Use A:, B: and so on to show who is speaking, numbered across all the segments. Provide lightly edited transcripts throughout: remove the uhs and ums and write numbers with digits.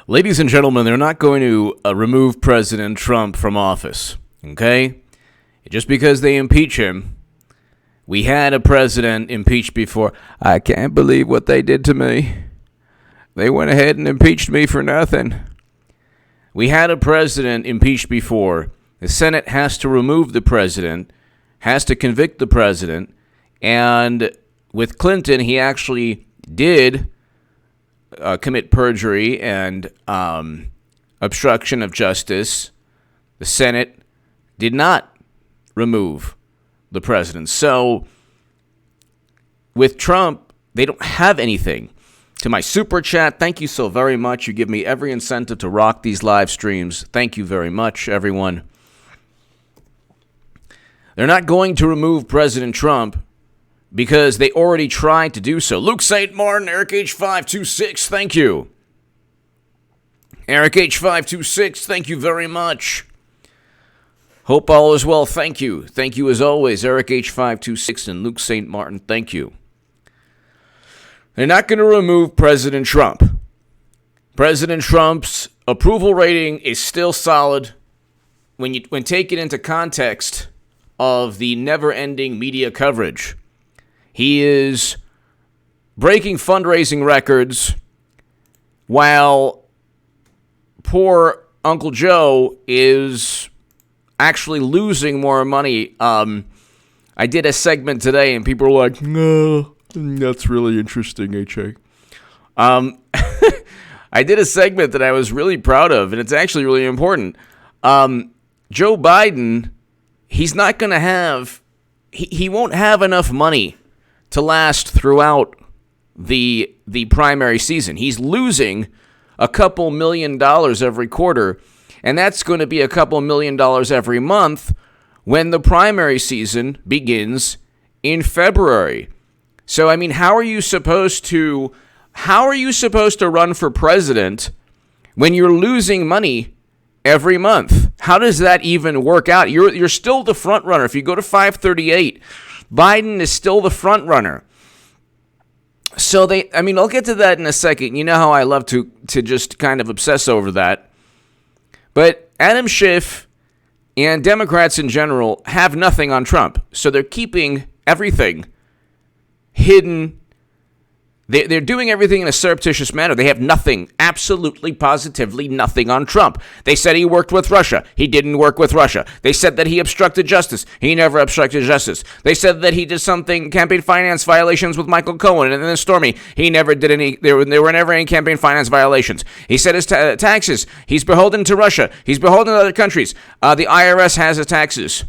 A: Ladies and gentlemen, they're not going to remove President Trump from office, okay? Just because they impeach him. We had a president impeached before. I can't believe what they did to me. They went ahead and impeached me for nothing. We had a president impeached before. The Senate has to remove the president, has to convict the president, and with Clinton, he actually did commit perjury and obstruction of justice. The Senate did not remove the president. So with Trump, they don't have anything. To my super chat, thank you so very much. You give me every incentive to rock these live streams. Thank you very much, everyone. They're not going to remove President Trump because they already tried to do so. Luke St. Martin, Eric H526, thank you. Eric H526, thank you very much. Hope all is well, thank you. Thank you as always, Eric H526 and Luke St. Martin, thank you. They're not going to remove President Trump. President Trump's approval rating is still solid when taken into context of the never-ending media coverage. He is breaking fundraising records while poor Uncle Joe is actually losing more money. I did a segment today and people were like, no, that's really interesting, H.A. I did a segment that I was really proud of, and it's actually really important. Joe Biden, he's not going to have, he won't have enough money to last throughout the primary season. He's losing a couple $1 million every quarter, and that's going to be a couple $1 million every month when the primary season begins in February. So, I mean, how are you supposed to run for president when you're losing money every month? How does that even work out? You're still the front runner. If you go to 538, Biden is still the front runner. So I'll get to that in a second. You know how I love to just kind of obsess over that. But Adam Schiff and Democrats in general have nothing on Trump. So they're keeping everything hidden. They're doing everything in a surreptitious manner. They have nothing, absolutely, positively nothing on Trump. They said he worked with Russia. He didn't work with Russia. They said that he obstructed justice. He never obstructed justice. They said that he did something, campaign finance violations with Michael Cohen and then Stormy. He never did any, there were never any campaign finance violations. He said his taxes, he's beholden to Russia. He's beholden to other countries. The IRS has his taxes.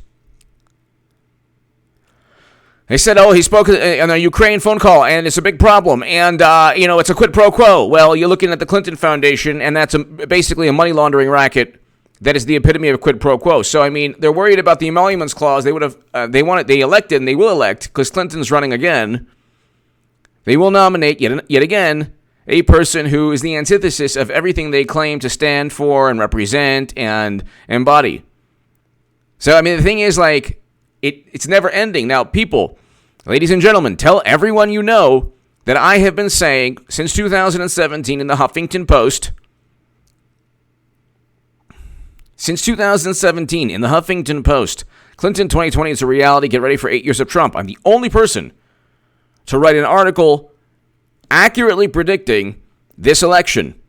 A: They said, he spoke on a Ukraine phone call, and it's a big problem, and, it's a quid pro quo. Well, you're looking at the Clinton Foundation, and that's basically a money laundering racket that is the epitome of quid pro quo. So, I mean, they're worried about the emoluments clause. They elected, and they will elect, because Clinton's running again. They will nominate, yet again, a person who is the antithesis of everything they claim to stand for and represent and embody. So, I mean, the thing is, it's never ending. Now, people, ladies and gentlemen, tell everyone you know that I have been saying since 2017 in the Huffington Post. Since 2017 in the Huffington Post, Clinton 2020 is a reality. Get ready for 8 years of Trump. I'm the only person to write an article accurately predicting this election.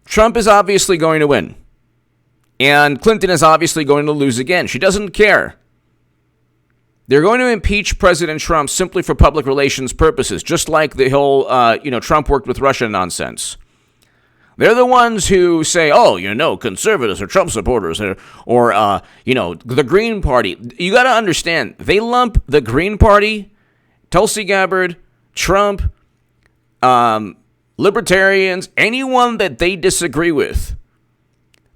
A: Trump is obviously going to win. And Clinton is obviously going to lose again. She doesn't care. They're going to impeach President Trump simply for public relations purposes, just like the whole, Trump worked with Russia nonsense. They're the ones who say, conservatives or Trump supporters or the Green Party. You got to understand, they lump the Green Party, Tulsi Gabbard, Trump, libertarians, anyone that they disagree with,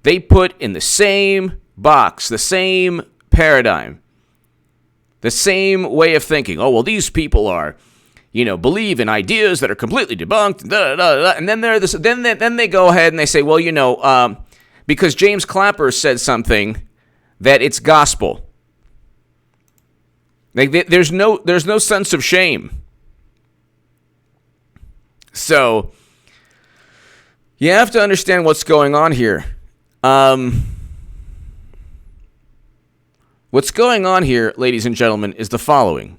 A: they put in the same box, the same paradigm. The same way of thinking. Oh, well, these people are, believe in ideas that are completely debunked. And then then they go ahead and they say, well, because James Clapper said something that it's gospel. There's no sense of shame. So You have to understand what's going on here. What's going on here, ladies and gentlemen, is the following.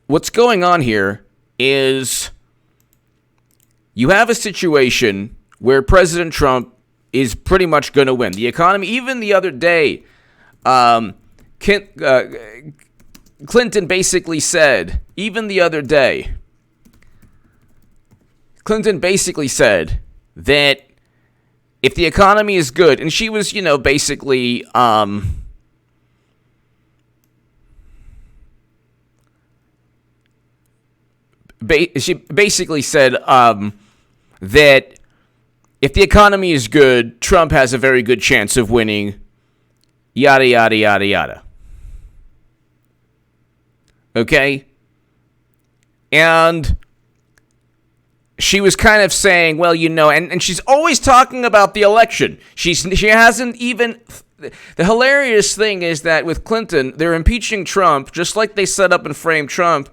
A: What's going on here is you have a situation where President Trump is pretty much going to win. The economy, even the other day, Clinton basically said, that if the economy is good, and she was, basically, she basically said that if the economy is good, Trump has a very good chance of winning, yada, yada, yada, yada. Okay? And she was kind of saying, well, and she's always talking about the election. She hasn't even... The hilarious thing is that with Clinton, they're impeaching Trump, just like they set up and framed Trump,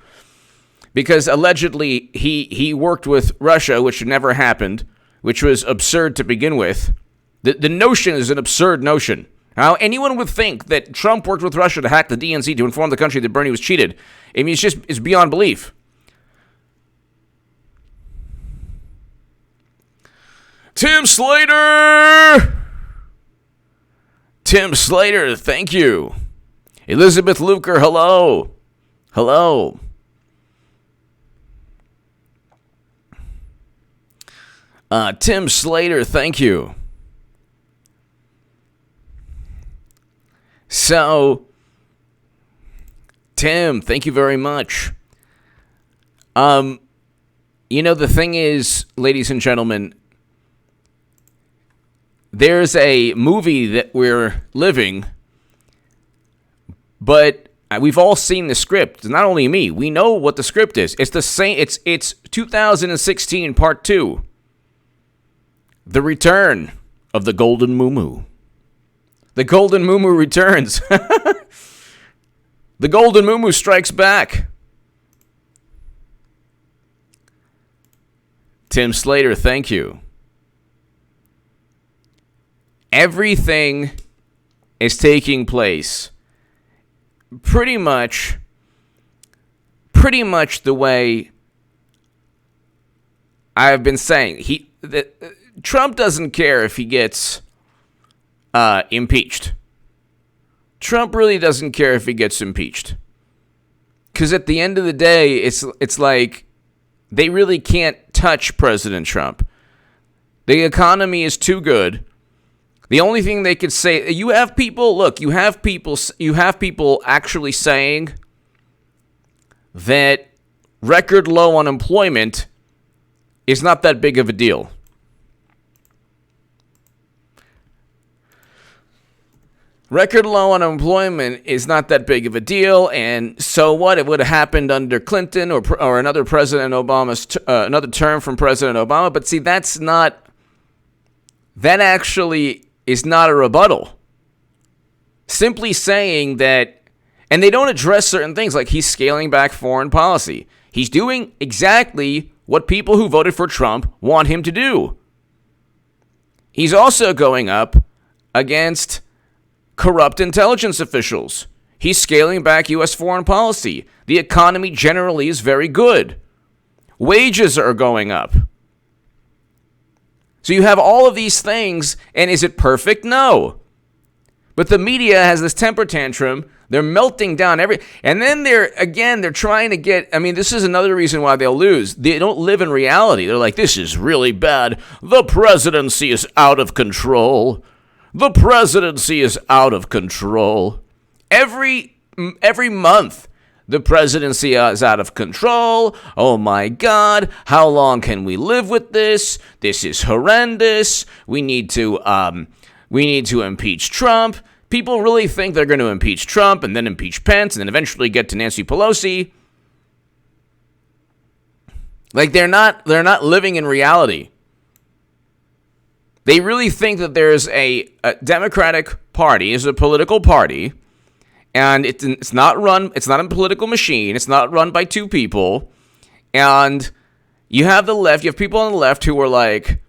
A: because allegedly he worked with Russia, which never happened, which was absurd to begin with. The notion is an absurd notion. How anyone would think that Trump worked with Russia to hack the DNC to inform the country that Bernie was cheated. I mean, it's beyond belief. Tim Slater, thank you. Elizabeth Luker, hello. Tim Slater, thank you. So, Tim, thank you very much. The thing is, ladies and gentlemen, there's a movie that we're living, but we've all seen the script. Not only me, we know what the script is. It's the same. It's 2016 Part 2. The Return of the Golden Moo-Moo. The Golden Moo-Moo returns. The Golden Moo-Moo strikes back. Tim Slater, thank you. Everything is taking place pretty much the way I've been saying. Trump doesn't care if he gets impeached. Trump really doesn't care if he gets impeached. Because at the end of the day, it's like they really can't touch President Trump. The economy is too good. The only thing they could say, you have people actually saying that record low unemployment is not that big of a deal. Record low unemployment is not that big of a deal, and so what? It would have happened under Clinton or another President Obama's another term from President Obama. But see, that actually is not a rebuttal. Simply saying that, and they don't address certain things like he's scaling back foreign policy. He's doing exactly what people who voted for Trump want him to do. He's also going up against corrupt intelligence officials. He's scaling back U.S. foreign policy. The economy generally is very good. Wages are going up. So you have all of these things, and is it perfect? No. But the media has this temper tantrum. They're melting down and then they're trying to get, this is another reason why they'll lose. They don't live in reality. They're like, this is really bad. The presidency is out of control. The presidency is out of control. Every month, the presidency is out of control. Oh my God, how long can we live with this? This is horrendous. We need to impeach Trump. People really think they're going to impeach Trump and then impeach Pence and then eventually get to Nancy Pelosi. Like they're not living in reality. They really think that there's a Democratic Party is a political party, and it's not a political machine. It's not run by two people, and You have the left. You have people on the left who are like,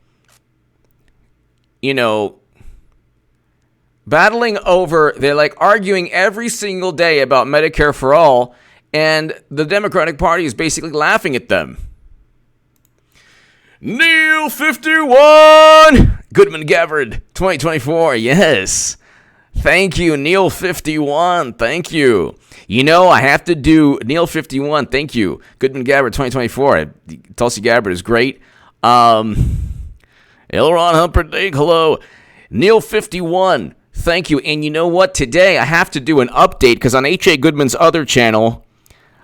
A: battling over, they're like arguing every single day about Medicare for all, and the Democratic Party is basically laughing at them. Neil 51! Goodman Gabbard, 2024, yes. Thank you, Neil 51, thank you. I have to do Neil 51, thank you. Goodman Gabbard, 2024. Tulsi Gabbard is great. Elron Humperdinck, hello. Neil 51, thank you. And you know what? Today I have to do an update because on H.A. Goodman's other channel,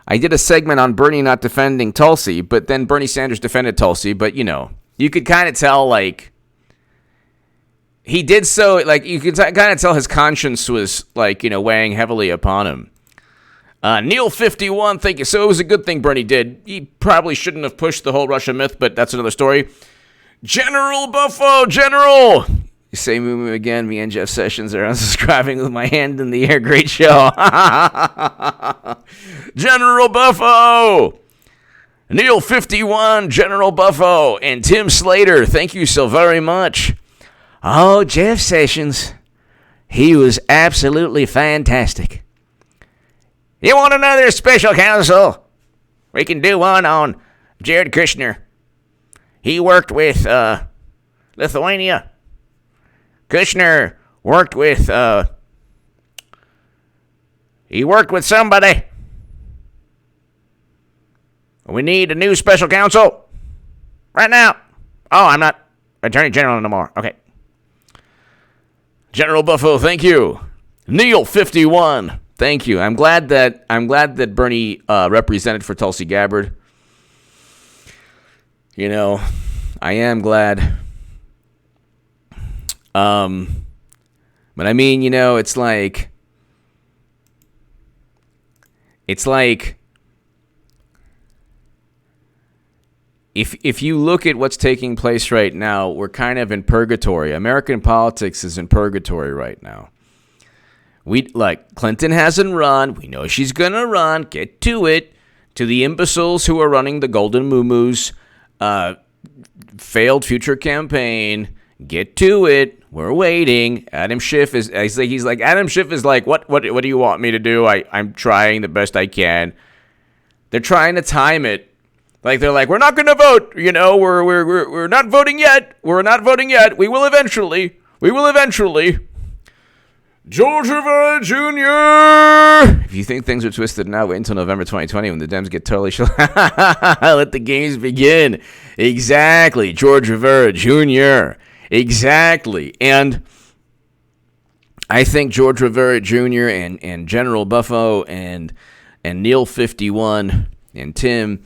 A: I did a segment on Bernie not defending Tulsi, but then Bernie Sanders defended Tulsi. But, you could kind of tell, he did so, you could kind of tell his conscience was, weighing heavily upon him. Neil 51, thank you. So it was a good thing Bernie did. He probably shouldn't have pushed the whole Russia myth, but that's another story. General Buffo, General! You say move again, me and Jeff Sessions are unsubscribing with my hand in the air. Great show. General Buffo! Neil 51, General Buffo, and Tim Slater, thank you so very much. Oh, Jeff Sessions, he was absolutely fantastic. You want another special counsel? We can do one on Jared Kushner. He worked with Lithuania. Kushner worked with somebody. We need a new special counsel right now. Oh, I'm not Attorney General anymore. Okay. General Buffo, thank you. Neil 51, thank you. I'm glad that Bernie represented for Tulsi Gabbard. I am glad. But I mean, it's like if you look at what's taking place right now, we're kind of in purgatory. American politics is in purgatory right now. Clinton hasn't run. We know she's gonna run. Get to it. To the imbeciles who are running the Golden Moo-Moos, failed future campaign. Get to it. We're waiting. Adam Schiff is. He's like Adam Schiff is like, what do you want me to do? I'm trying the best I can. They're trying to time it. They're like, we're not going to vote. We're not voting yet. We're not voting yet. We will eventually. George Rivera Jr. If you think things are twisted now, wait until November 2020 when the Dems get totally let the games begin. Exactly. George Rivera Jr. Exactly. And I think George Rivera Jr. and General Buffo and Neil 51 and Tim,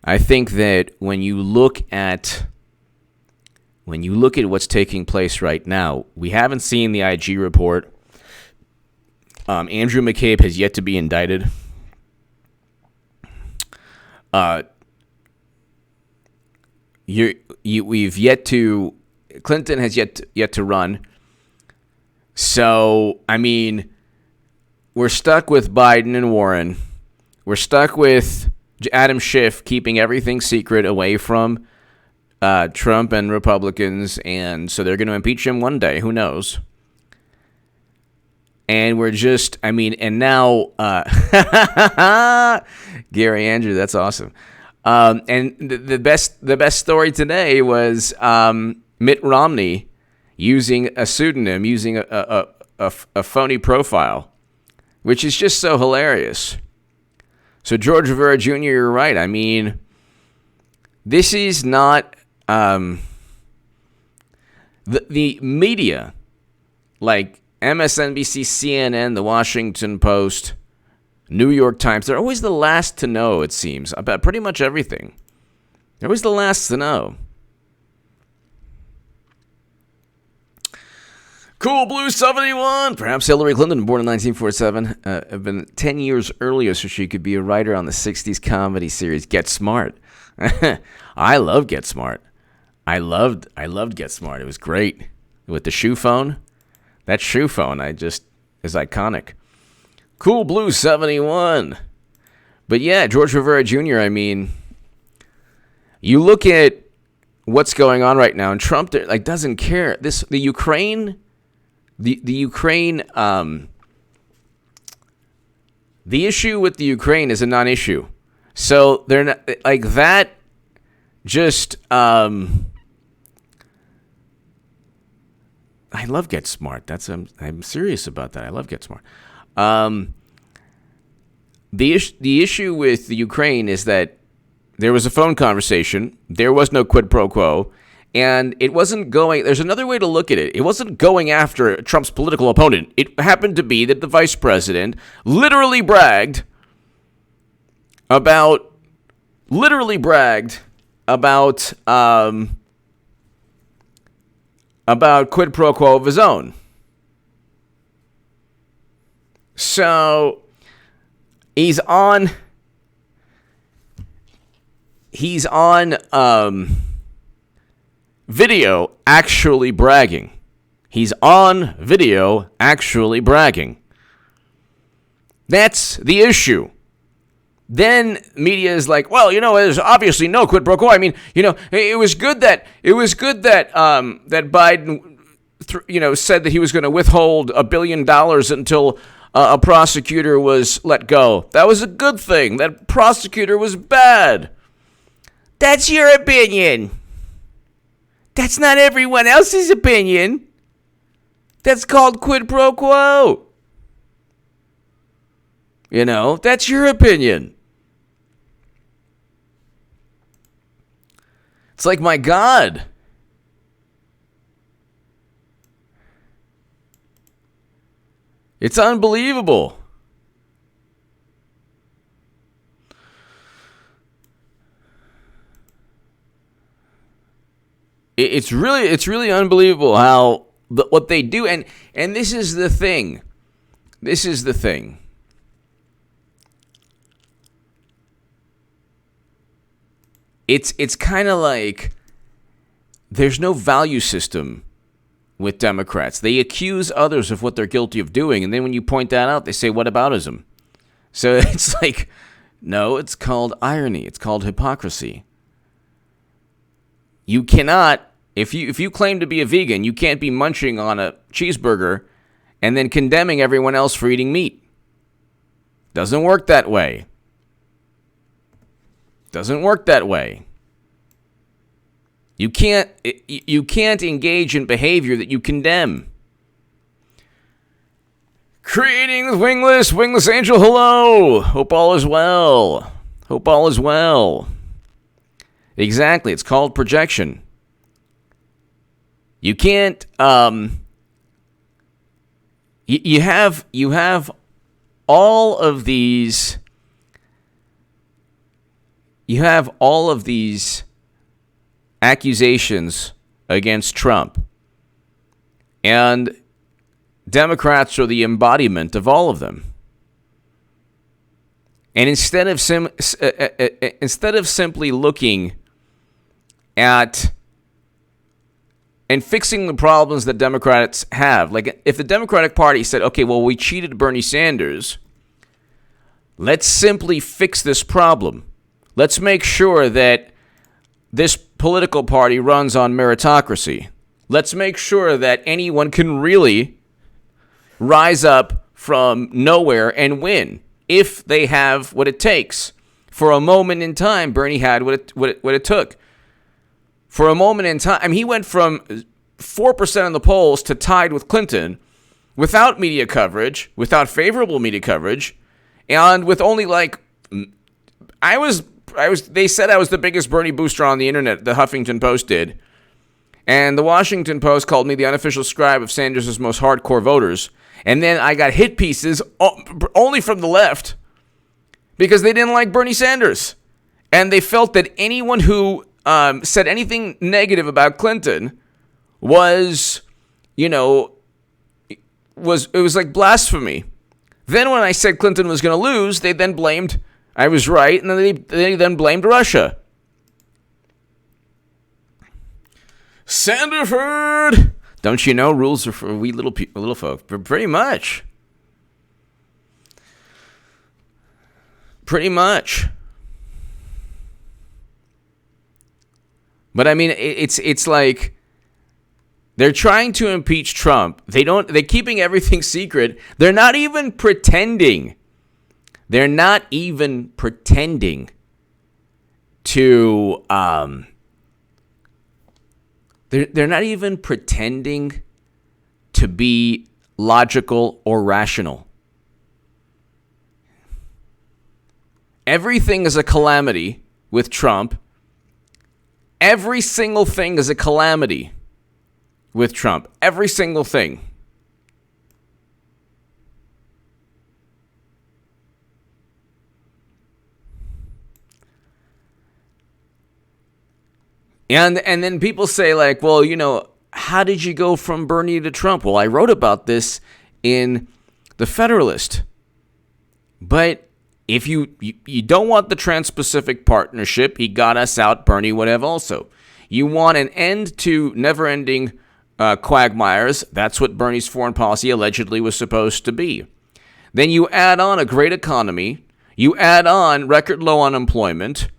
A: I think that when you look at what's taking place right now, we haven't seen the IG report. Andrew McCabe has yet to be indicted. Clinton has yet to run. So, I mean, we're stuck with Biden and Warren. We're stuck with Adam Schiff keeping everything secret away from Trump and Republicans, and so they're going to impeach him one day. Who knows? And we're just, and now, Gary Andrew, that's awesome. And the best story today was Mitt Romney using a pseudonym, using a phony profile, which is just so hilarious. So George Rivera Jr., you're right. I mean, this is not the media, like MSNBC, CNN, The Washington Post, New York Times. They're always the last to know, it seems, about pretty much everything. They're always the last to know. Cool Blue 71. Perhaps Hillary Clinton, born in 1947, have been 10 years earlier so she could be a writer on the 60s comedy series Get Smart. I love Get Smart. I loved Get Smart. It was great. With the shoe phone. That shoe phone is iconic. Cool Blue 71. But yeah, George Rivera Jr., You look at what's going on right now, and Trump doesn't care. The Ukraine, the issue with the Ukraine is a non-issue. So they're not like that. Just I love Get Smart. I'm serious about that. I love Get Smart. The issue with the Ukraine is that there was a phone conversation. There was no quid pro quo. And it wasn't going, there's another way to look at it. It wasn't going after Trump's political opponent. It happened to be that the vice president literally bragged about quid pro quo of his own. So he's on video actually bragging. He's on video actually bragging. That's the issue. Then media is like, well, there's obviously no quid pro quo. I mean, it was good that that Biden, said that he was going to withhold $1 billion until a prosecutor was let go. That was a good thing. That prosecutor was bad. That's your opinion. That's not everyone else's opinion. That's called quid pro quo. That's your opinion. It's like, my God. It's unbelievable. It's really unbelievable how what they do, and this is the thing. This is the thing. It's kind of like there's no value system with Democrats. They accuse others of what they're guilty of doing, and then when you point that out, they say, "What aboutism?" So it's like, no, it's called irony. It's called hypocrisy. You cannot, if you claim to be a vegan, you can't be munching on a cheeseburger and then condemning everyone else for eating meat. Doesn't work that way. Doesn't work that way. You can't engage in behavior that you condemn. Creating the wingless angel, hello. Hope all is well. Hope all is well. Exactly, it's called projection. You can't you have all of these accusations against Trump, and Democrats are the embodiment of all of them. And instead of simply looking at and fixing the problems that Democrats have, like if the Democratic Party said, okay, well, we cheated Bernie Sanders, let's simply fix this problem. Let's make sure that this political party runs on meritocracy. Let's make sure that anyone can really rise up from nowhere and win if they have what it takes. For a moment in time, Bernie had what it took. For a moment in time, he went from 4% in the polls to tied with Clinton without media coverage, without favorable media coverage, and with only they said I was the biggest Bernie booster on the internet, the Huffington Post did. And the Washington Post called me the unofficial scribe of Sanders' most hardcore voters. And then I got hit pieces only from the left because they didn't like Bernie Sanders. And they felt that anyone who said anything negative about Clinton was like blasphemy. Then when I said Clinton was going to lose, they then blamed I was right, and then they then blamed Russia. Sanderford! Don't you know rules are for we little folk? Pretty much. Pretty much. But I mean, it's like they're trying to impeach Trump. They're keeping everything secret. They're not even pretending. They're not even pretending to they're not even pretending to be logical or rational. Everything is a calamity with Trump. Every single thing is a calamity with Trump. Every single thing. And then people say, like, well, how did you go from Bernie to Trump? Well, I wrote about this in The Federalist. But if you don't want the Trans-Pacific Partnership, he got us out, Bernie would have also. You want an end to never-ending quagmires. That's what Bernie's foreign policy allegedly was supposed to be. Then you add on a great economy. You add on record low unemployment.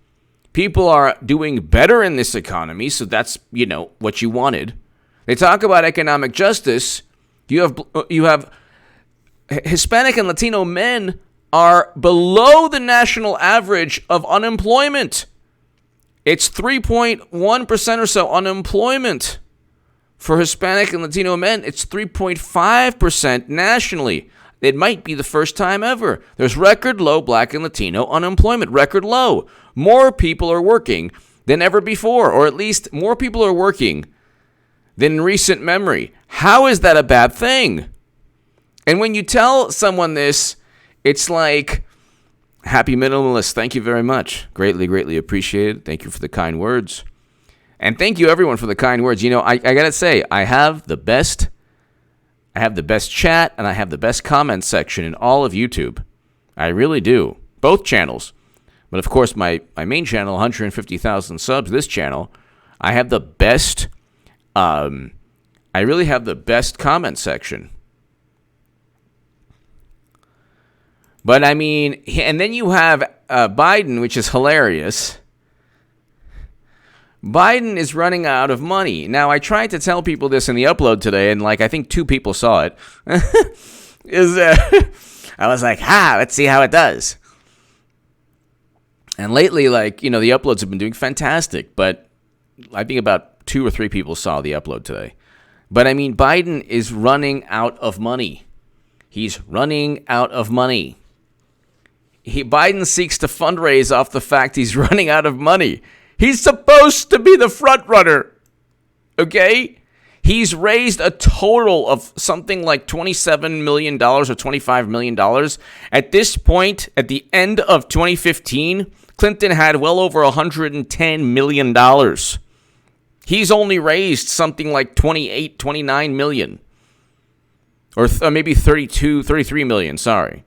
A: People are doing better in this economy, so that's, what you wanted. They talk about economic justice. You have Hispanic and Latino men are below the national average of unemployment. It's 3.1% or so unemployment. For Hispanic and Latino men, it's 3.5% nationally. It might be the first time ever. There's record low Black and Latino unemployment, record low. More people are working than ever before, or at least more people are working than in recent memory. How is that a bad thing? And when you tell someone this, it's like, happy minimalist, thank you very much. Greatly, greatly appreciated. Thank you for the kind words. And thank you, everyone, for the kind words. I got to say, I have the best chat, and I have the best comment section in all of YouTube. I really do. Both channels. But, of course, my main channel, 150,000 subs, this channel, I have the best, I really have the best comment section. But, I mean, and then you have Biden, which is hilarious. Biden is running out of money. Now, I tried to tell people this in the upload today, and, I think 2 people saw it. I was like, let's see how it does. And lately, the uploads have been doing fantastic, but I think about 2 or 3 people saw the upload today. But, I mean, Biden is running out of money. He's running out of money. Biden seeks to fundraise off the fact he's running out of money. He's supposed to be the front runner, okay? He's raised a total of something like $27 million or $25 million. At this point, at the end of 2015, Clinton had well over $110 million. He's only raised something like 28, 29 million. Or maybe 32, 33 million, sorry.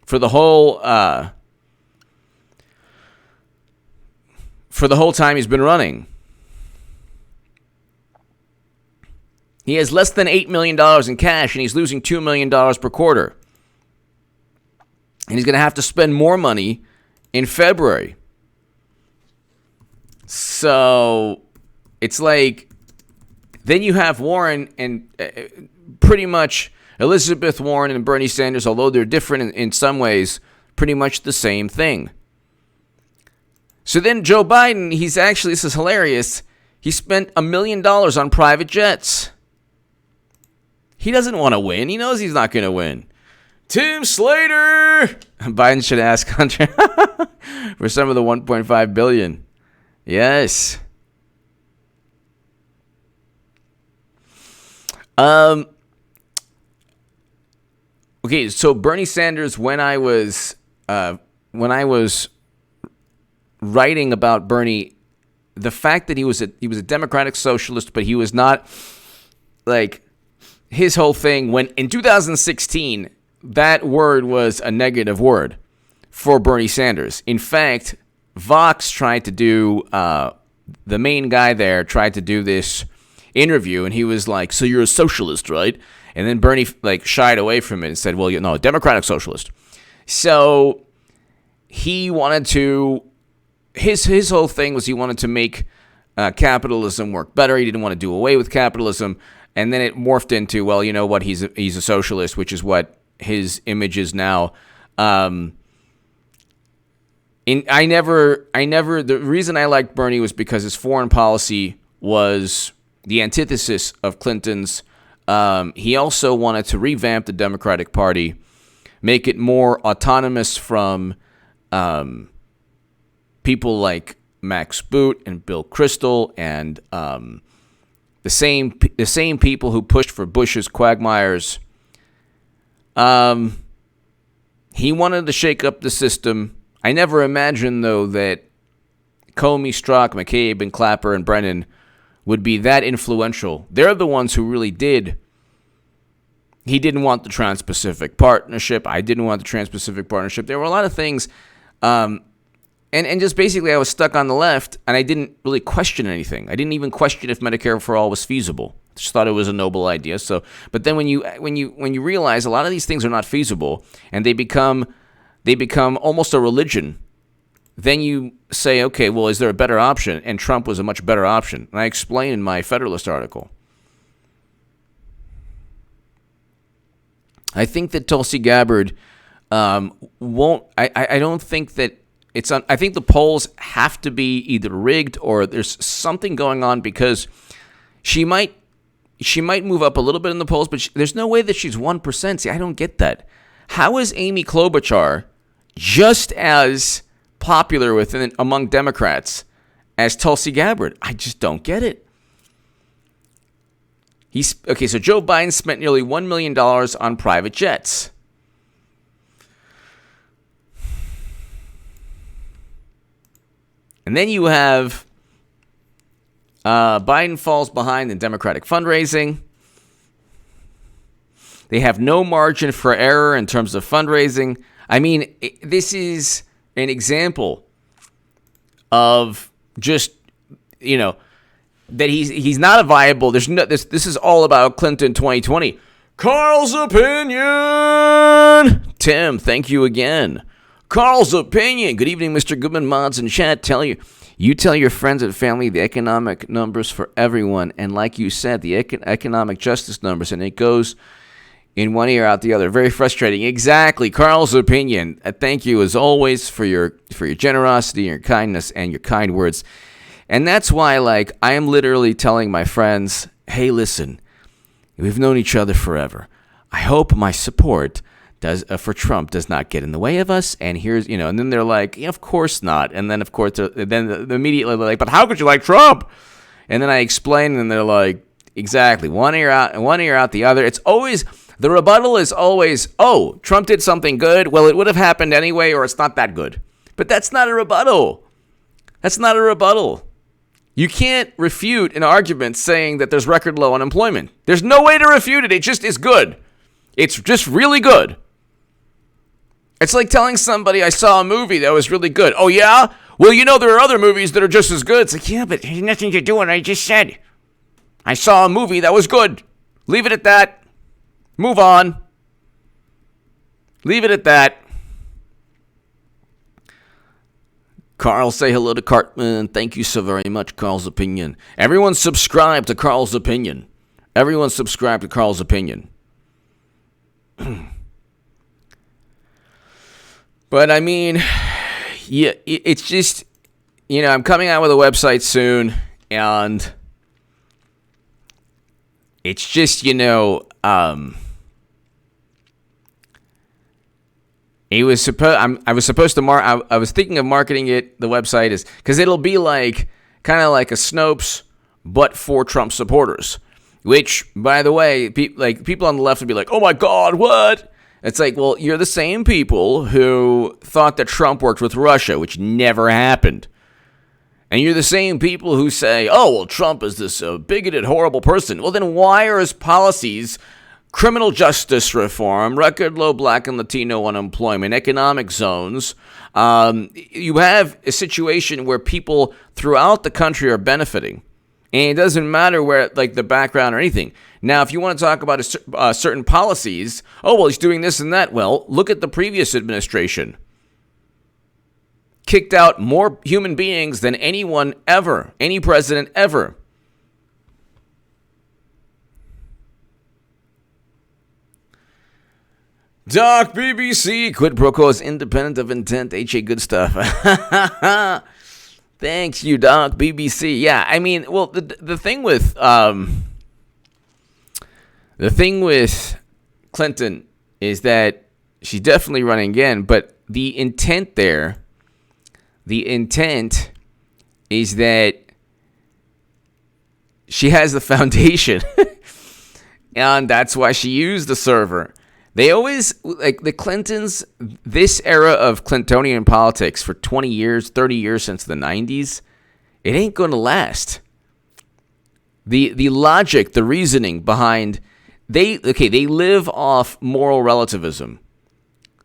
A: For the whole time he's been running. He has less than $8 million in cash, and he's losing $2 million per quarter. And he's going to have to spend more money in February. So it's like, then you have Warren and pretty much Elizabeth Warren and Bernie Sanders, although they're different in some ways, pretty much the same thing. So then Joe Biden, this is hilarious, he spent $1 million on private jets. He doesn't want to win. He knows he's not going to win. Tim Slater! Biden should ask Hunter for some of the $1.5 billion. Yes. Okay, so Bernie Sanders, when I was writing about Bernie, the fact that he was a democratic socialist, but he was not, his whole thing, when in 2016, that word was a negative word for Bernie Sanders. In fact, Vox tried to do, the main guy there tried to do this interview, and he was like, so you're a socialist, right? And then Bernie shied away from it and said, well, no, democratic socialist. So he wanted to, his whole thing was he wanted to make capitalism worked better. He didn't want to do away with capitalism. And then it morphed into, well, you know what? He's a socialist, which is what his image is now. The reason I liked Bernie was because his foreign policy was the antithesis of Clinton's. He also wanted to revamp the Democratic Party, make it more autonomous from people like Max Boot and Bill Kristol and the same people who pushed for Bush's quagmires. He wanted to shake up the system. I never imagined, though, that Comey, Strzok, McCabe, and Clapper and Brennan would be that influential. They're the ones who really did. He didn't want the Trans-Pacific Partnership. I didn't want the Trans-Pacific Partnership. There were a lot of things. And just basically I was stuck on the left, and I didn't really question anything. I didn't even question if Medicare for All was feasible. I just thought it was a noble idea. So, but then when you realize a lot of these things are not feasible, and they become almost a religion, then you say, okay, well, is there a better option? And Trump was a much better option. And I explain in my Federalist article. I think that Tulsi Gabbard won't. I don't think that it's on. I think the polls have to be either rigged or there's something going on, because she might move up a little bit in the polls, but there's no way that she's 1%. See, I don't get that. How is Amy Klobuchar just as popular among Democrats as Tulsi Gabbard? I just don't get it. So Joe Biden spent nearly $1 million on private jets. And then you have Biden falls behind in Democratic fundraising. They have no margin for error in terms of fundraising. I mean, this is an example of just, that he's not a viable. This is all about Clinton 2020. Carl's opinion. Tim, thank you again. Carl's opinion. Good evening, Mr. Goodman, mods and chat. You tell your friends and family the economic numbers for everyone, and like you said, the economic justice numbers, and it goes in one ear out the other. Very frustrating. Exactly. Carl's opinion. Thank you as always for your generosity, your kindness, and your kind words. And that's why, I am literally telling my friends, hey, listen, we've known each other forever. I hope my support for Trump does not get in the way of us. And here's, and then they're like, yeah, of course not. And then, of course, immediately they're like, but how could you like Trump? And then I explain, and they're like, exactly, one ear out the other. It's always, the rebuttal is always, oh, Trump did something good. Well, it would have happened anyway, or it's not that good. But that's not a rebuttal. That's not a rebuttal. You can't refute an argument saying that there's record low unemployment. There's no way to refute it. It just is good. It's just really good. It's like telling somebody I saw a movie that was really good. Oh, yeah? Well, there are other movies that are just as good. It's like, yeah, but it has nothing to do with what I just said. I saw a movie that was good. Leave it at that. Move on. Leave it at that. Carl, say hello to Cartman. Thank you so very much, Carl's opinion. Everyone subscribe to Carl's opinion. Everyone subscribe to Carl's opinion. But I mean, yeah, it's just, I'm coming out with a website soon, and it's just, I was supposed to I was thinking of marketing it. The website is because it'll be kind of like a Snopes, but for Trump supporters. Which, by the way, people on the left would be like, "Oh my God, what?" It's like, well, you're the same people who thought that Trump worked with Russia, which never happened, and you're the same people who say, "Oh, well, Trump is this bigoted, horrible person." Well, then why are his policies? Criminal justice reform, record low black and Latino unemployment, economic zones. You have a situation where people throughout the country are benefiting. And it doesn't matter where, the background or anything. Now, if you want to talk about certain policies, oh, well, he's doing this and that. Well, look at the previous administration. kicked out more human beings than anyone ever, any president ever. Doc BBC, quid pro quo is independent of intent. HA, good stuff. Thanks, you, Doc BBC. Yeah, I mean, well, the thing with Clinton is that she's definitely running again, but the intent is that she has the foundation, and that's why she used the server. They always, like the Clintons, this era of Clintonian politics for 20 years, 30 years since the 90s, it ain't going to last. The logic, the reasoning behind, they live off moral relativism.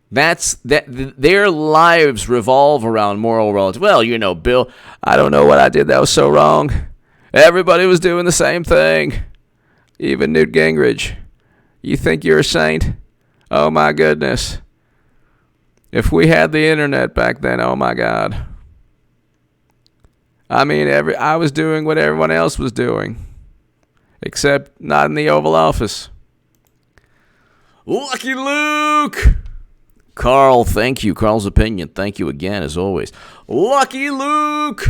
A: Their lives revolve around moral relativism. Well, Bill, I don't know what I did that was so wrong. Everybody was doing the same thing. Even Newt Gingrich. You think you're a saint? Oh, my goodness. If we had the internet back then, oh, my God. I mean, I was doing what everyone else was doing, except not in the Oval Office. Lucky Luke! Carl, thank you. Carl's opinion. Thank you again, as always. Lucky Luke!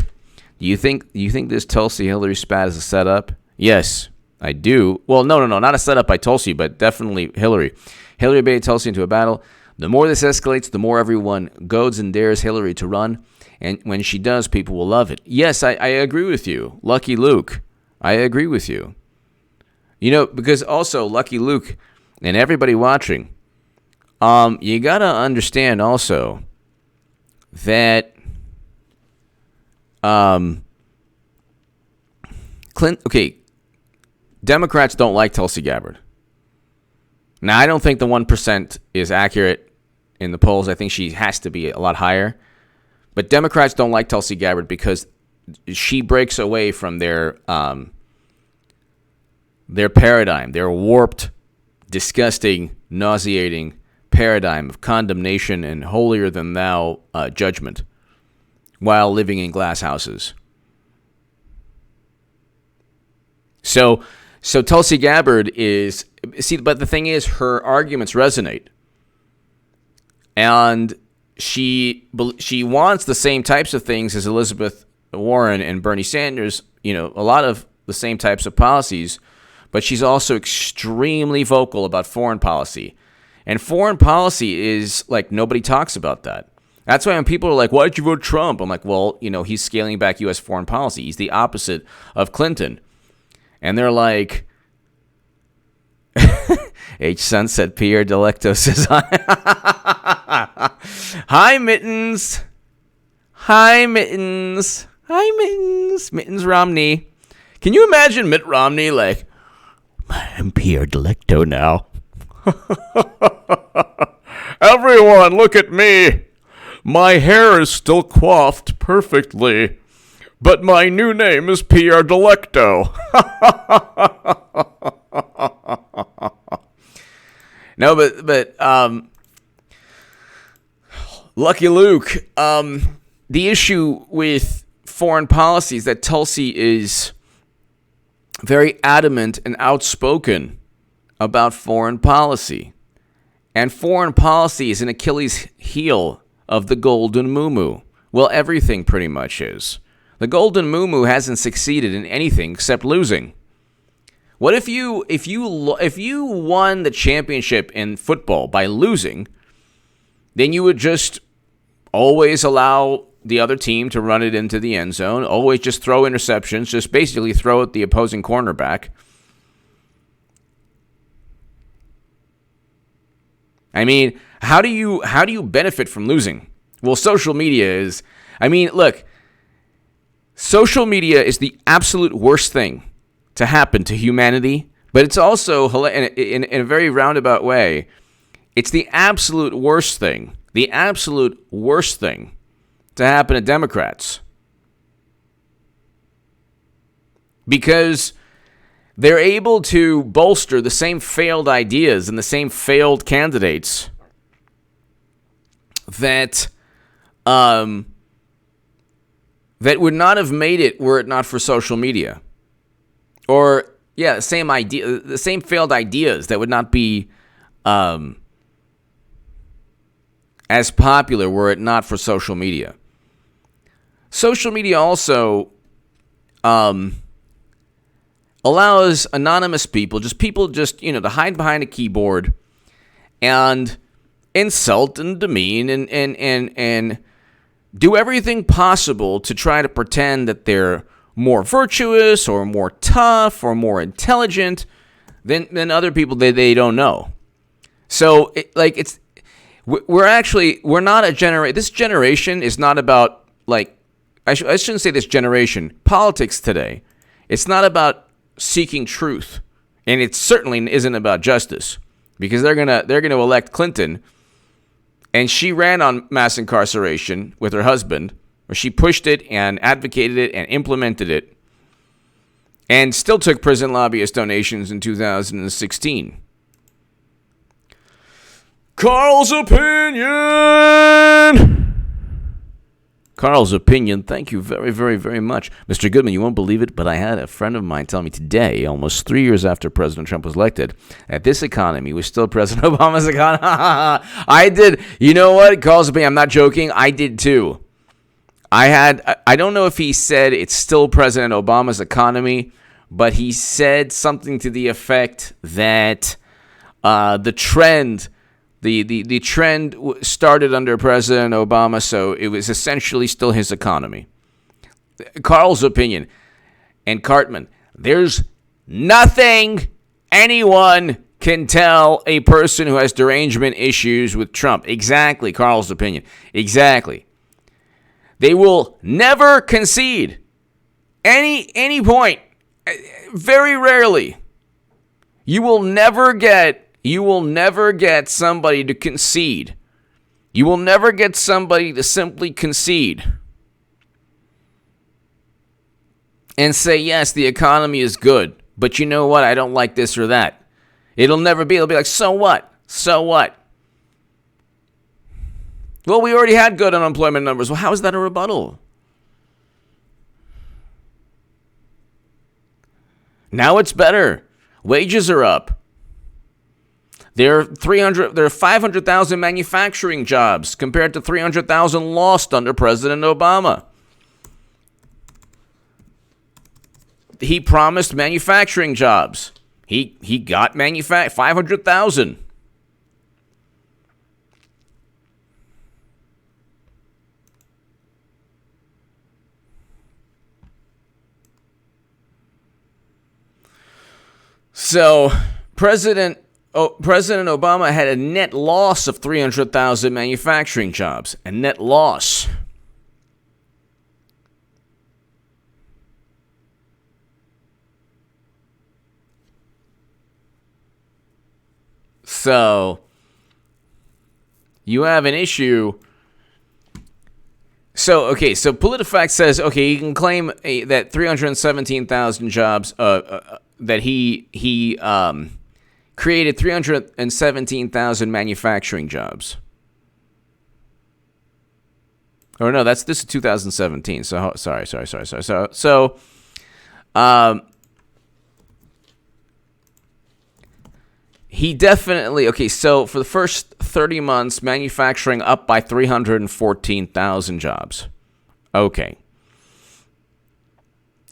A: Do you think this Tulsi Hillary spat is a setup? Yes, I do. Well, no, not a setup by Tulsi, but definitely Hillary. Hillary baited Tulsi into a battle. The more this escalates, the more everyone goads and dares Hillary to run. And when she does, people will love it. Yes, I agree with you. Lucky Luke. I agree with you. Because also, Lucky Luke and everybody watching, you got to understand also that Democrats don't like Tulsi Gabbard. Now, I don't think the 1% is accurate in the polls. I think she has to be a lot higher. But Democrats don't like Tulsi Gabbard because she breaks away from their paradigm, their warped, disgusting, nauseating paradigm of condemnation and holier-than-thou judgment while living in glass houses. So Tulsi Gabbard is... See, but the thing is, her arguments resonate. And she wants the same types of things as Elizabeth Warren and Bernie Sanders, a lot of the same types of policies, but she's also extremely vocal about foreign policy. And foreign policy is like nobody talks about that. That's why when people are like, why'd you vote Trump? I'm like, well, he's scaling back U.S. foreign policy. He's the opposite of Clinton. And they're like, H. Sunset Pierre Delecto says, hi, Mittens. Hi, Mittens. Hi, Mittens. Mittens Romney. Can you imagine Mitt Romney like, I'm Pierre Delecto now. Everyone, look at me. My hair is still coiffed perfectly, but my new name is Pierre Delecto. No, but Lucky Luke, the issue with foreign policy is that Tulsi is very adamant and outspoken about foreign policy. And foreign policy is an Achilles heel of the Golden Muumuu. Well, everything pretty much is. The Golden Muumuu hasn't succeeded in anything except losing. What if you won the championship in football by losing, then you would just always allow the other team to run it into the end zone, always just throw interceptions, just basically throw at the opposing cornerback. I mean, how do you benefit from losing? Well, social media is, look, social media is the absolute worst thing to happen to humanity, but it's also, in a very roundabout way, it's the absolute worst thing to happen to Democrats. Because they're able to bolster the same failed ideas and the same failed candidates that that would not have made it were it not for social media. Or, yeah, the same failed ideas that would not be as popular were it not for social media. Social media also allows anonymous people to hide behind a keyboard and insult and demean and do everything possible to try to pretend that they're more virtuous or more tough or more intelligent than other people that they don't know. So we're not a generation. This generation is not about I shouldn't say this generation. Politics today, it's not about seeking truth, and it certainly isn't about justice, because they're gonna elect Clinton, and she ran on mass incarceration with her husband, where she pushed it and advocated it and implemented it, and still took prison lobbyist donations in 2016. Carl's opinion. Carl's opinion. Thank you very, very, very much. Mr. Goodman, you won't believe it, but I had a friend of mine tell me today, almost 3 years after President Trump was elected, that this economy was still President Obama's economy. I did. You know what? Carl's opinion. I'm not joking. I did too. I don't know if he said it's still President Obama's economy, but he said something to the effect that the trend started under President Obama, so it was essentially still his economy. Carl's opinion. And Cartman, there's nothing anyone can tell a person who has derangement issues with Trump. Exactly, Carl's opinion. Exactly. They will never concede any point. Very rarely. You will never get somebody to concede. You will never get somebody to simply concede and say, yes, the economy is good, but you know what? I don't like this or that. It'll be like, so what? So what? Well, we already had good unemployment numbers. Well, how is that a rebuttal? Now it's better. Wages are up. There are 500,000 manufacturing jobs compared to 300,000 lost under President Obama. He promised manufacturing jobs. He got 500,000. So, President Obama had a net loss of 300,000 manufacturing jobs. A net loss. So, you have an issue. So PolitiFact says, okay, you can claim that 317,000 jobs, that he created 317,000 manufacturing jobs. Oh no, this is 2017. So sorry. So he definitely, okay, so for the first 30 months, manufacturing up by 314,000 jobs. Okay.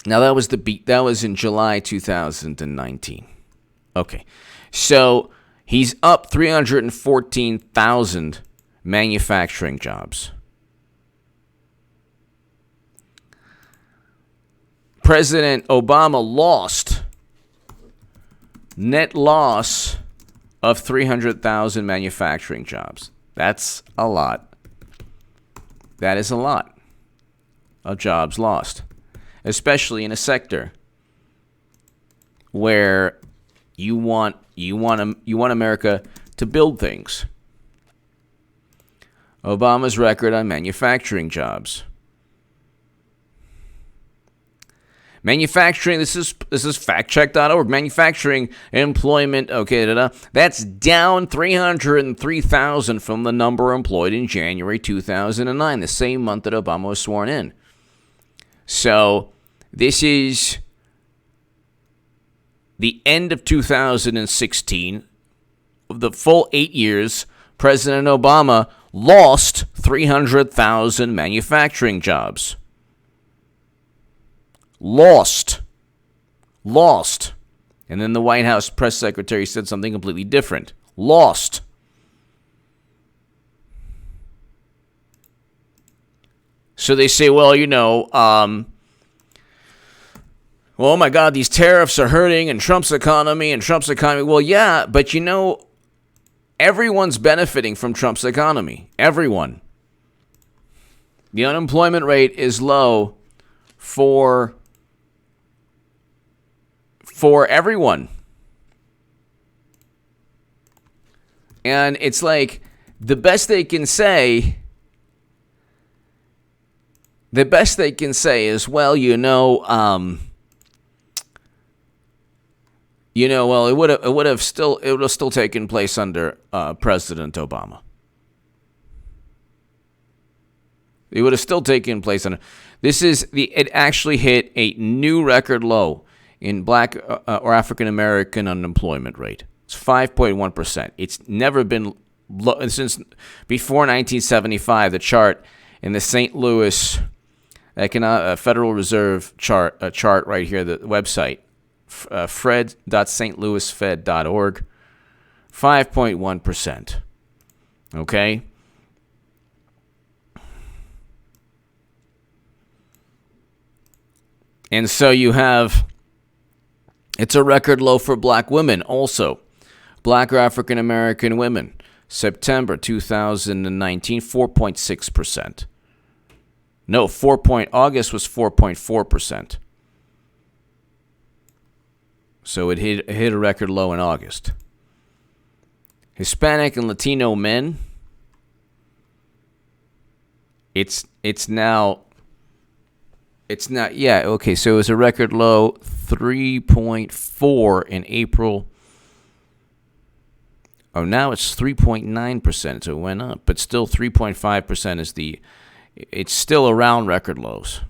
A: Now that was in July 2019. Okay. So he's up 314,000 manufacturing jobs. President Obama lost net loss of 300,000 manufacturing jobs. That's a lot. That is a lot of jobs lost, especially in a sector where you want America to build things. Obama's record on manufacturing jobs. Manufacturing, this is factcheck.org. Manufacturing employment, that's down 303,000 from the number employed in January 2009, the same month that Obama was sworn in. So this is the end of 2016. The full 8 years, President Obama lost 300,000 manufacturing jobs. Lost. And then the White House press secretary said something completely different. Lost. So they say, well, oh my God, these tariffs are hurting and Trump's economy. Well, yeah, but everyone's benefiting from Trump's economy. Everyone. The unemployment rate is low for everyone. And it's like the best they can say is, well, it would have still taken place under President Obama. It would have still taken place under. It actually hit a new record low in Black or African American unemployment rate. It's 5.1%. It's never been low since before 1975. The chart in the St. Louis Federal Reserve chart right here, the website. fred.stlouisfed.org, 5.1%. Okay? And so it's a record low for black women also. Black or African American women, September 2019, 4.6%. No, August was 4.4%. So it hit a record low in August. Hispanic and Latino men, it's not, yeah, okay, so it was a record low, 3.4 in April. Oh, now it's 3.9%, so it went up, but still 3.5% it's still around record lows.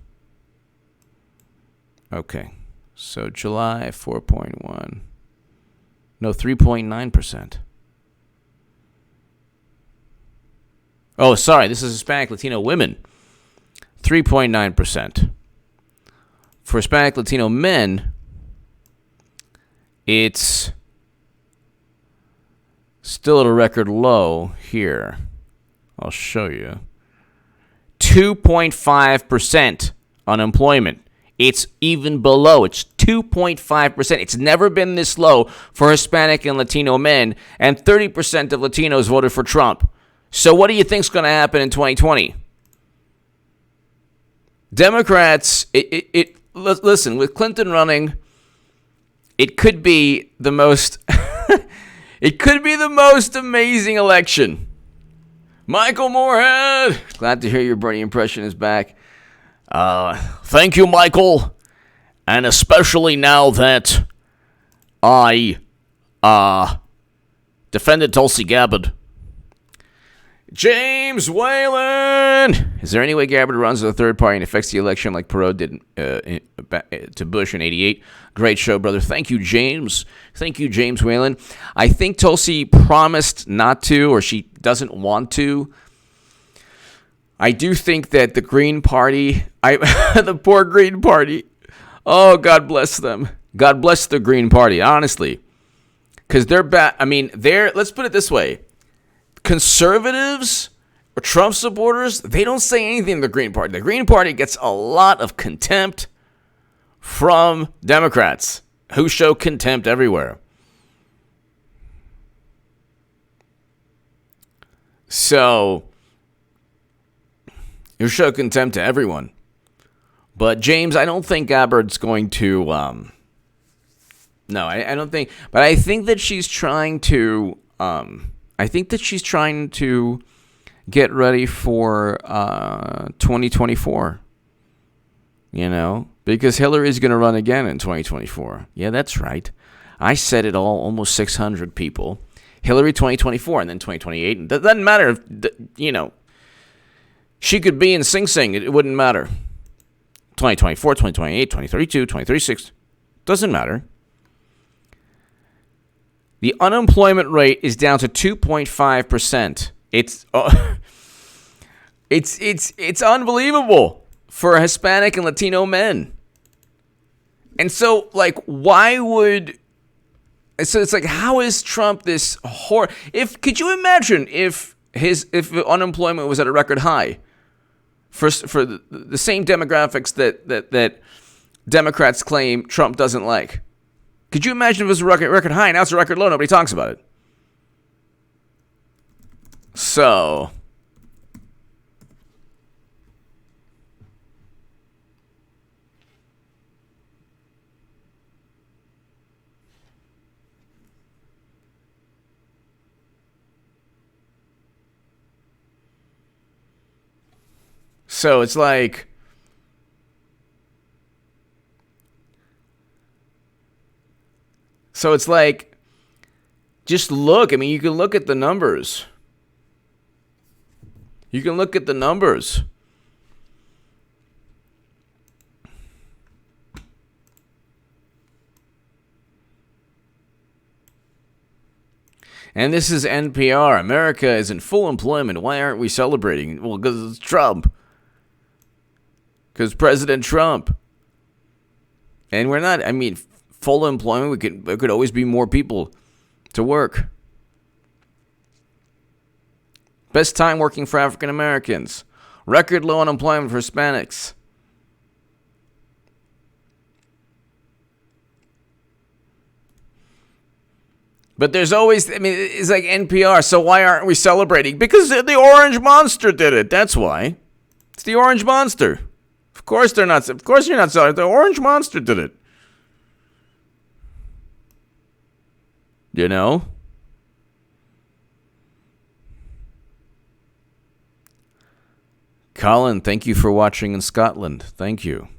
A: Okay. So July, 4.1. No, 3.9%. Oh, sorry. This is Hispanic Latino women. 3.9%. For Hispanic Latino men, it's still at a record low here. I'll show you. 2.5% unemployment. It's even below. It's 2.5%. It's never been this low for Hispanic and Latino men, and 30% of Latinos voted for Trump. So what do you think's going to happen in 2020? Democrats, listen, with Clinton running, it could be the most amazing election. Michael Moorhead, glad to hear your Bernie impression is back. Thank you, Michael. And especially now that I defended Tulsi Gabbard. James Whalen. Is there any way Gabbard runs as a third party and affects the election like Perot did to Bush in 88? Great show, brother. Thank you, James. Thank you, James Whalen. I think Tulsi promised not to, or she doesn't want to. I do think that the Green Party, the poor Green Party, oh, God bless them. God bless the Green Party, honestly. Because they're bad. I mean, let's put it this way. Conservatives or Trump supporters, they don't say anything to the Green Party. The Green Party gets a lot of contempt from Democrats who show contempt everywhere. So, you show contempt to everyone. But James, I don't think Gabbard's going to, no, I don't think, but I think that she's trying to, get ready for 2024, because Hillary's going to run again in 2024. Yeah, that's right. I said it all, almost 600 people. Hillary 2024 and then 2028. It doesn't matter if, she could be in Sing Sing. It wouldn't matter. 2024, 2028, 2032, 2036. Doesn't matter. The unemployment rate is down to 2.5%. It's unbelievable for Hispanic and Latino men. And so, like, why would... So it's like, how is Trump this horror? Could you imagine if unemployment was at a record high for the same demographics that Democrats claim Trump doesn't like? Could you imagine if it was a record high? Now it's a record low. Nobody talks about it. So... So it's like, just look. I mean, you can look at the numbers. And this is NPR. America is in full employment. Why aren't we celebrating? Well, because it's Trump. Because President Trump. And we're not, I mean, full employment, there could always be more people to work. Best time working for African Americans. Record low unemployment for Hispanics. But there's always, I mean, it's like NPR, so why aren't we celebrating? Because the Orange Monster did it, that's why. It's the Orange Monster. Of course they're not. Of course you're not celebrating. The Orange Monster did it. You know? Colin, thank you for watching in Scotland. Thank you.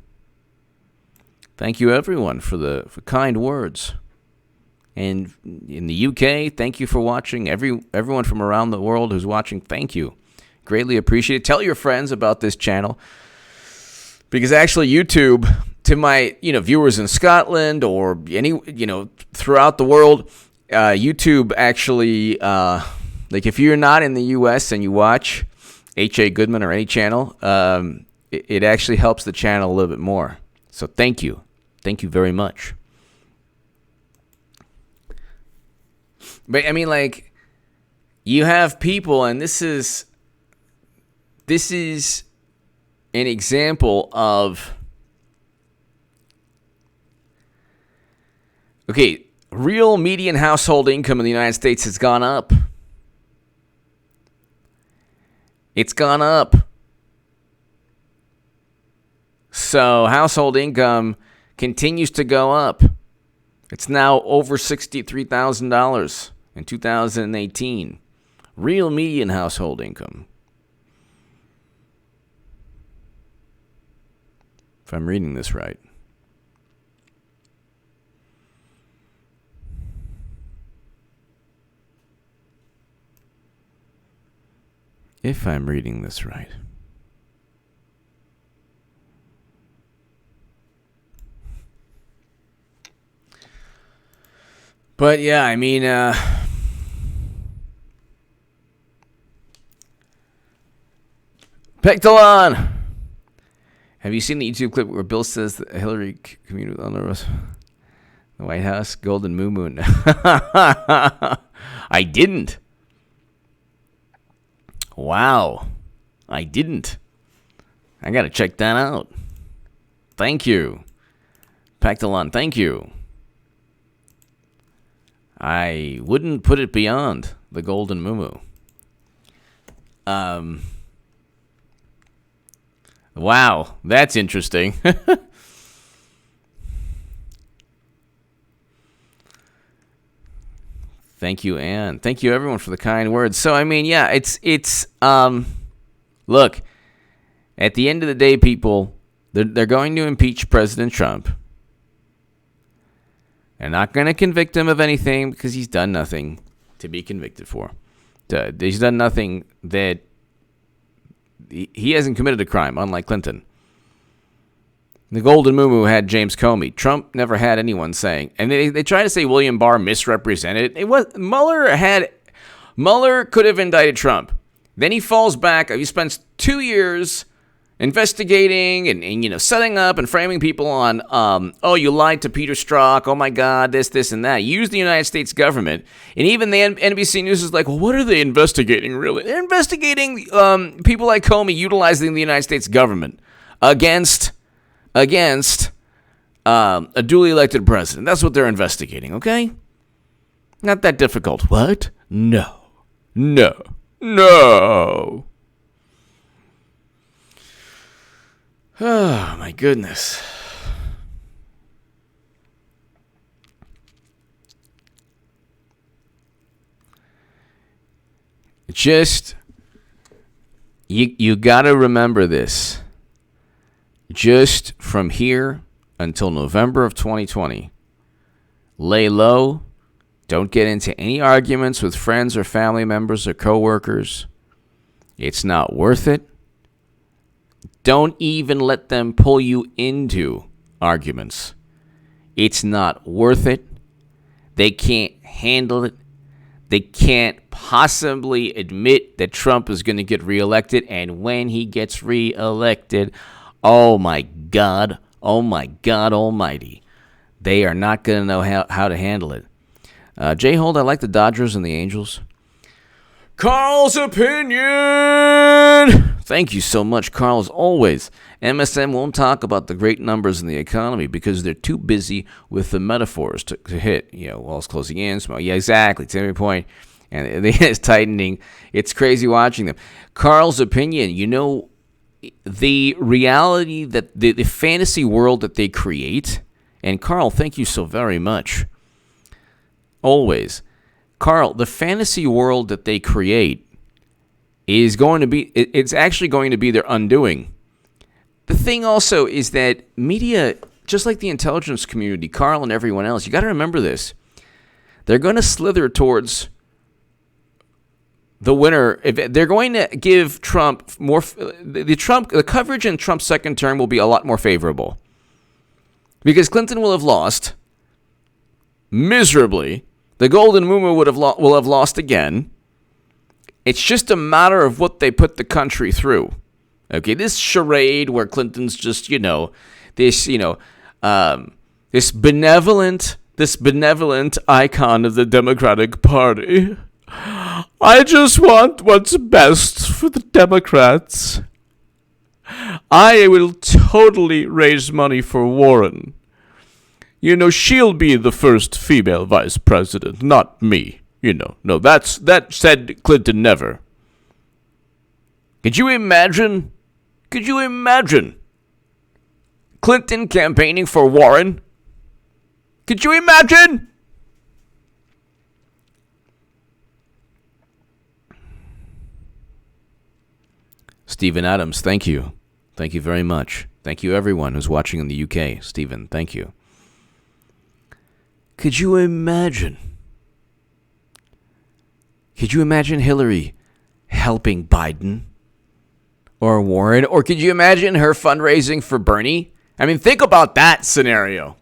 A: Thank you, everyone, for kind words. And in the UK, thank you for watching. Everyone from around the world who's watching, thank you. Greatly appreciate it. Tell your friends about this channel. Because actually YouTube, to my viewers in Scotland or any throughout the world, YouTube actually like if you're not in the US and you watch H.A. Goodman or any channel, it actually helps the channel a little bit more. So thank you very much. But I mean, like, you have people, and this is an example of, okay, real median household income in the United States has gone up. It's gone up. So household income continues to go up. It's now over $63,000 in 2018. Real median household income. If I'm reading this right. If I'm reading this right. But yeah, I mean, Pectalon! Have you seen the YouTube clip where Bill says that Hillary commuted on the White House? Golden Moo Moon. I didn't. Wow. I didn't. I got to check that out. Thank you. Pectalon, thank you. I wouldn't put it beyond the Golden Moo Moo. Wow, that's interesting. Thank you, Ann. Thank you, everyone, for the kind words. So, I mean, yeah, it's look, at the end of the day, people, they're going to impeach President Trump. They're not going to convict him of anything because he's done nothing to be convicted for. He's done nothing that he hasn't committed a crime, unlike Clinton. The Golden Moo had James Comey. Trump never had anyone saying. And they try to say William Barr misrepresented. It was Mueller could have indicted Trump. Then he falls back. He spends 2 years investigating and setting up and framing people on, you lied to Peter Strzok. Oh my God, this and that. Use the United States government. And even the NBC News is like, well, what are they investigating really? They're investigating people like Comey utilizing the United States government against a duly elected president. That's what they're investigating, okay? Not that difficult. What? No. Oh, my goodness. Just, you got to remember this. Just from here until November of 2020, lay low. Don't get into any arguments with friends or family members or coworkers. It's not worth it. Don't even let them pull you into arguments. It's not worth it. They can't handle it. They can't possibly admit that Trump is going to get reelected. And when he gets reelected, oh my God almighty, they are not going to know how to handle it. J-Hold, I like the Dodgers and the Angels. Carl's opinion! Thank you so much, Carl, as always. MSM won't talk about the great numbers in the economy because they're too busy with the metaphors to hit. Walls closing in, small. Yeah, exactly. To every point. And it's tightening. It's crazy watching them. Carl's opinion, the reality that the fantasy world that they create, and Carl, thank you so very much. Always. Carl, the fantasy world that they create is going to be, it's actually going to be their undoing. The thing also is that media, just like the intelligence community, Carl and everyone else, you got to remember this. They're going to slither towards the winner. If they're going to give Trump more, the coverage in Trump's second term will be a lot more favorable. Because Clinton will have lost miserably. The Golden Moo will have lost again. It's just a matter of what they put the country through. Okay, this charade where Clinton's just, this benevolent icon of the Democratic Party. I just want what's best for the Democrats. I will totally raise money for Warren. She'll be the first female vice president, not me. No, that said Clinton never. Could you imagine Clinton campaigning for Warren? Could you imagine? Stephen Adams, thank you. Thank you very much. Thank you everyone who's watching in the UK. Stephen, thank you. Could you imagine Hillary helping Biden or Warren? Or could you imagine her fundraising for Bernie? I mean, think about that scenario.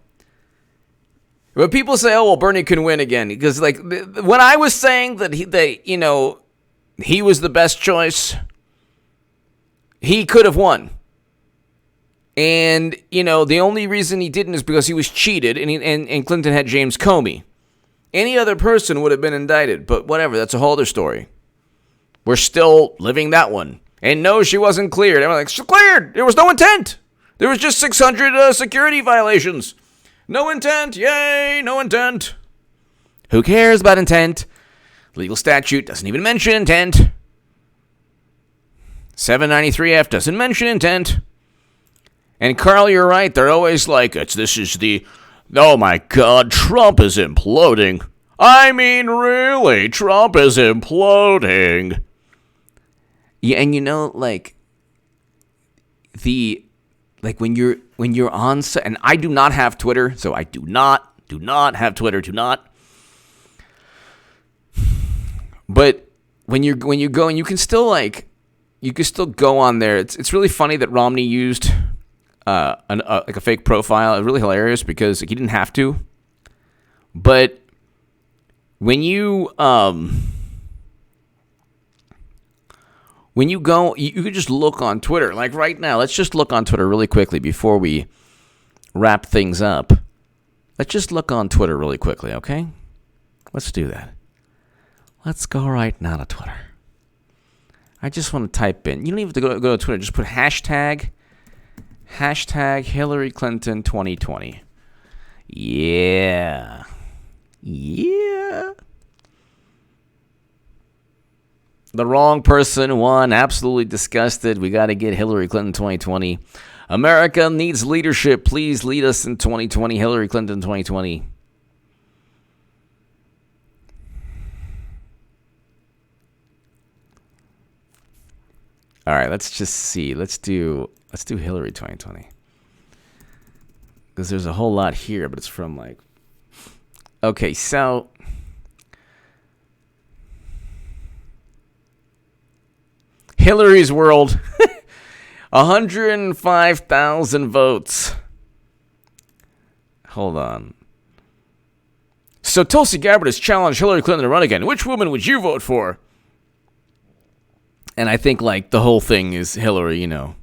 A: When people say, oh, well, Bernie can win again. Because, when I was saying that he was the best choice, he could have won. And, the only reason he didn't is because he was cheated and Clinton had James Comey. Any other person would have been indicted, but whatever, that's a whole other story. We're still living that one. And no, she wasn't cleared. Everyone's like, she's cleared. There was no intent. There was just 600 security violations. No intent. Yay, no intent. Who cares about intent? Legal statute doesn't even mention intent. 793F doesn't mention intent. And Carl, you're right. They're always like, oh my God, Trump is imploding. I mean, really, Trump is imploding. Yeah, and when you're on, and I do not have Twitter, so I do not have Twitter, But when you go and you can still go on there. It's really funny that Romney used like a fake profile. Really hilarious because he didn't have to. But when you go, you could just look on Twitter. Like right now, let's just look on Twitter really quickly before we wrap things up. Let's just look on Twitter really quickly, okay? Let's do that. Let's go right now to Twitter. I just want to type in. You don't even have to go to Twitter. Just put hashtag Hillary Clinton 2020. Yeah. The wrong person won. Absolutely disgusted. We got to get Hillary Clinton 2020. America needs leadership. Please lead us in 2020. Hillary Clinton 2020. All right, let's just see. Let's do Hillary 2020. Because there's a whole lot here, but it's from like... Okay, so... Hillary's World. 105,000 votes. Hold on. So Tulsi Gabbard has challenged Hillary Clinton to run again. Which woman would you vote for? And I think, like, the whole thing is Hillary, you know.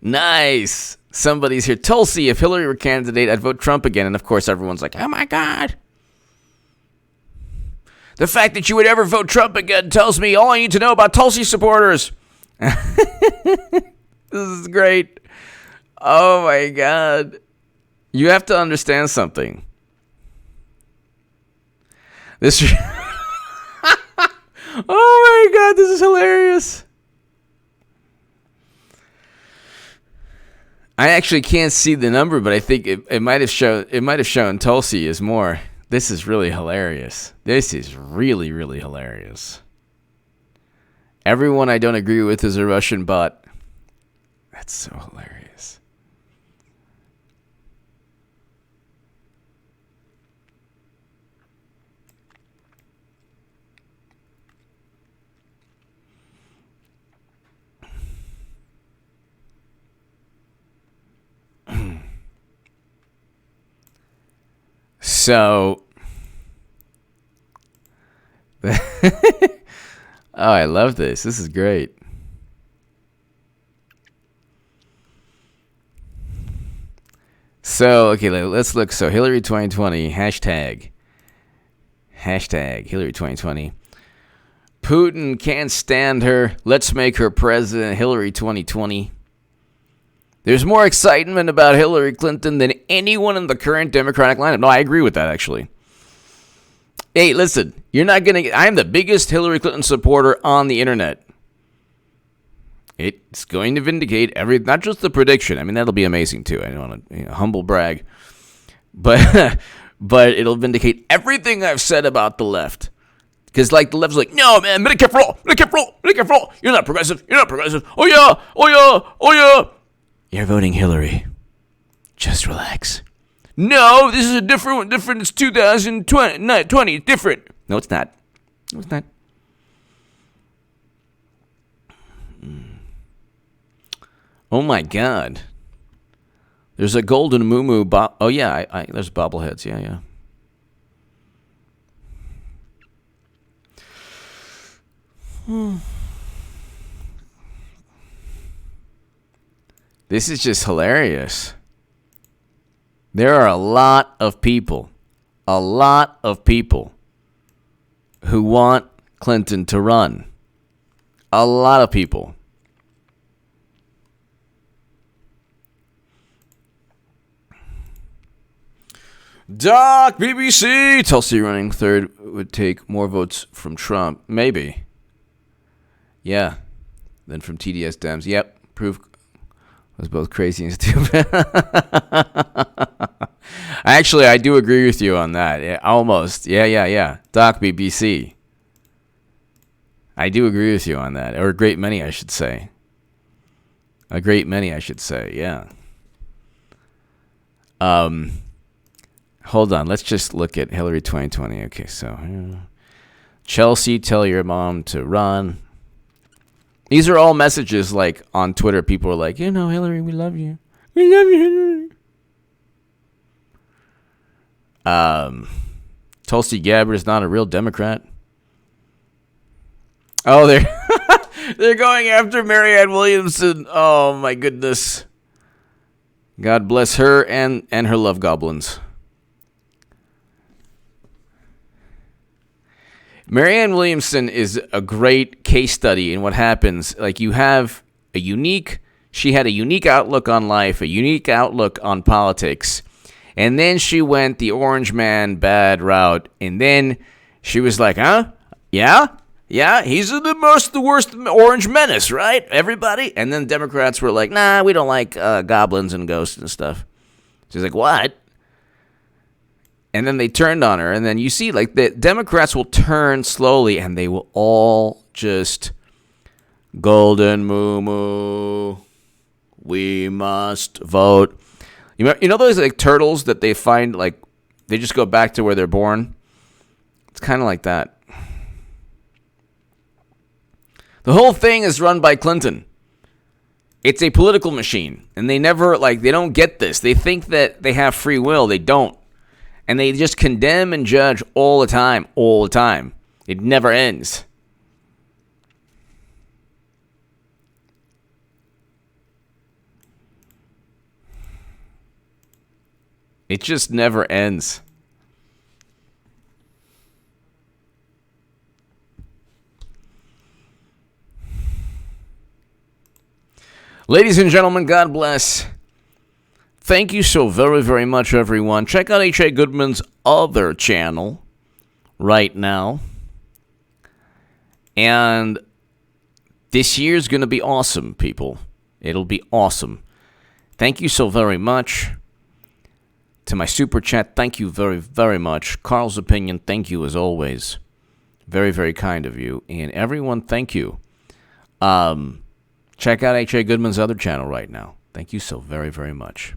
A: Nice. Somebody's here. Tulsi, if Hillary were candidate, I'd vote Trump again. And, of course, everyone's like, oh, my God. The fact that you would ever vote Trump again tells me all I need to know about Tulsi supporters. This is great. Oh, my God. You have to understand something. This... Oh my God, this is hilarious. I actually can't see the number, but I think it might have shown Tulsi is more. This is really hilarious. This is really, really hilarious. Everyone I don't agree with is a Russian bot. That's so hilarious. So, oh, I love this. This is great. So, okay, let's look. So, Hillary 2020, hashtag Hillary 2020. Putin can't stand her. Let's make her president. Hillary 2020. There's more excitement about Hillary Clinton than anyone in the current Democratic lineup. No, I agree with that, actually. Hey, listen, you're not going to... I'm the biggest Hillary Clinton supporter on the internet. It's going to vindicate not just the prediction. I mean, that'll be amazing, too. I don't want to humble brag. But it'll vindicate everything I've said about the left. Because, like, the left's like, no, man, Medicare for all. You're not progressive. Oh, yeah. You're voting Hillary. Just relax. No, this is a different. It's 2020. Different. No, it's not. Oh my God. There's a golden moo. Oh yeah, there's bobbleheads. Yeah. This is just hilarious. There are a lot of people who want Clinton to run. A lot of people. Doc, BBC. Tulsi running third would take more votes from Trump. Maybe. Yeah. Than from TDS Dems. Yep. Proof was both crazy and stupid. Actually, I do agree with you on that. Yeah, almost. Yeah. Doc, BBC. I do agree with you on that. Or a great many, I should say. Yeah. Hold on. Let's just look at Hillary 2020. Okay, so Chelsea, tell your mom to run. These are all messages like on Twitter. People are like, Hillary, we love you. We love you, Hillary. Tulsi Gabbard is not a real Democrat. Oh, they're going after Marianne Williamson. Oh, my goodness. God bless her and her love goblins. Marianne Williamson is a great case study in what happens. Like, you have she had a unique outlook on life, a unique outlook on politics. And then she went the orange man bad route. And then she was like, huh? Yeah? Yeah, he's the worst orange menace, right? Everybody? And then Democrats were like, nah, we don't like goblins and ghosts and stuff. She's like, what? And then they turned on her. And then you see, like, the Democrats will turn slowly, and they will all just, golden moo-moo, we must vote. You know those, like, turtles that they find, like, they just go back to where they're born? It's kind of like that. The whole thing is run by Clinton. It's a political machine. And they don't get this. They think that they have free will. They don't. And they just condemn and judge all the time. All the time. It never ends. It just never ends. Ladies and gentlemen, God bless. Thank you so very, very much, everyone. Check out H.A. Goodman's other channel right now. And this year's going to be awesome, people. It'll be awesome. Thank you so very much. To my super chat, thank you very, very much. Carl's opinion, thank you as always. Very, very kind of you. And everyone, thank you. Check out H.A. Goodman's other channel right now. Thank you so very, very much.